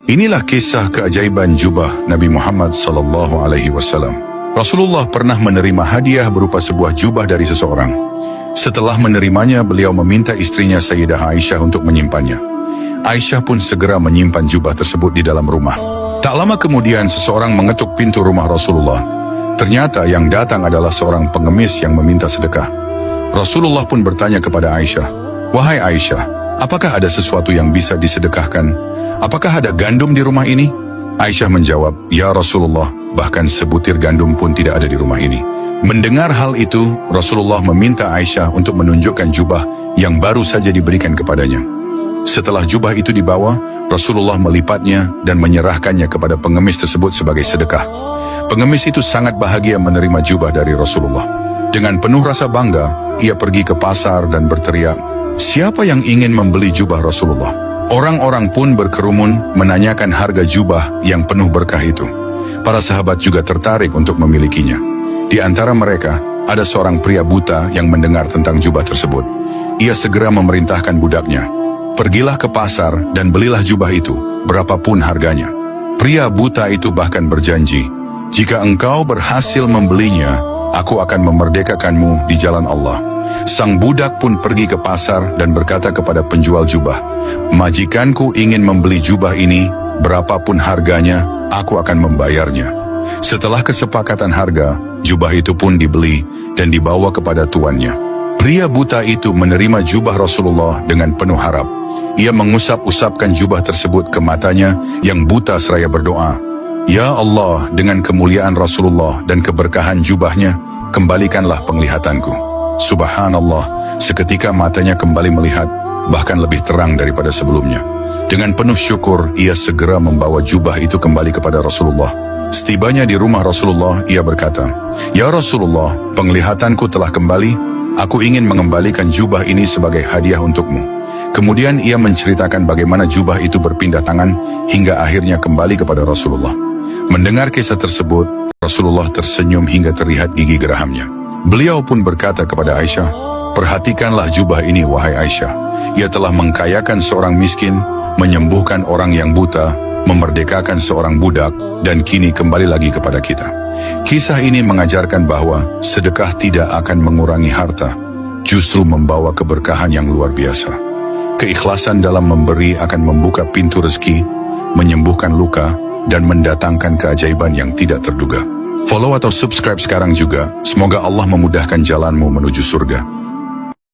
Inilah kisah keajaiban jubah Nabi Muhammad SAW. Rasulullah pernah menerima hadiah berupa sebuah jubah dari seseorang. Setelah menerimanya, beliau meminta istrinya Sayyidah Aisyah untuk menyimpannya. Aisyah pun segera menyimpan jubah tersebut di dalam rumah. Tak lama kemudian, seseorang mengetuk pintu rumah Rasulullah. Ternyata yang datang adalah seorang pengemis yang meminta sedekah. Rasulullah pun bertanya kepada Aisyah, "Wahai Aisyah, apakah ada sesuatu yang bisa disedekahkan? Apakah ada gandum di rumah ini?" Aisyah menjawab, "Ya Rasulullah, bahkan sebutir gandum pun tidak ada di rumah ini." Mendengar hal itu, Rasulullah meminta Aisyah untuk menunjukkan jubah yang baru saja diberikan kepadanya. Setelah jubah itu dibawa, Rasulullah melipatnya dan menyerahkannya kepada pengemis tersebut sebagai sedekah. Pengemis itu sangat bahagia menerima jubah dari Rasulullah. Dengan penuh rasa bangga, ia pergi ke pasar dan berteriak, "Siapa yang ingin membeli jubah Rasulullah?" Orang-orang pun berkerumun menanyakan harga jubah yang penuh berkah itu. Para sahabat juga tertarik untuk memilikinya. Di antara mereka, ada seorang pria buta yang mendengar tentang jubah tersebut. Ia segera memerintahkan budaknya, "Pergilah ke pasar dan belilah jubah itu, berapapun harganya." Pria buta itu bahkan berjanji, "Jika engkau berhasil membelinya, aku akan memerdekakanmu di jalan Allah." Sang budak pun pergi ke pasar dan berkata kepada penjual jubah, "Majikanku ingin membeli jubah ini, berapapun harganya, aku akan membayarnya." Setelah kesepakatan harga, jubah itu pun dibeli dan dibawa kepada tuannya. Pria buta itu menerima jubah Rasulullah dengan penuh harap. Ia mengusap-usapkan jubah tersebut ke matanya yang buta seraya berdoa, "Ya Allah, dengan kemuliaan Rasulullah dan keberkahan jubahnya, kembalikanlah penglihatanku." Subhanallah, seketika matanya kembali melihat, bahkan lebih terang daripada sebelumnya. Dengan penuh syukur, ia segera membawa jubah itu kembali kepada Rasulullah. Setibanya di rumah Rasulullah, ia berkata, "Ya Rasulullah, penglihatanku telah kembali, aku ingin mengembalikan jubah ini sebagai hadiah untukmu." Kemudian ia menceritakan bagaimana jubah itu berpindah tangan hingga akhirnya kembali kepada Rasulullah. Mendengar kisah tersebut, Rasulullah tersenyum hingga terlihat gigi gerahamnya. Beliau pun berkata kepada Aisyah, "Perhatikanlah jubah ini, wahai Aisyah. Ia telah mengkayakan seorang miskin, menyembuhkan orang yang buta, memerdekakan seorang budak, dan kini kembali lagi kepada kita." Kisah ini mengajarkan bahwa sedekah tidak akan mengurangi harta, justru membawa keberkahan yang luar biasa. Keikhlasan dalam memberi akan membuka pintu rezeki, menyembuhkan luka, dan mendatangkan keajaiban yang tidak terduga. Follow atau subscribe sekarang juga. Semoga Allah memudahkan jalanmu menuju surga.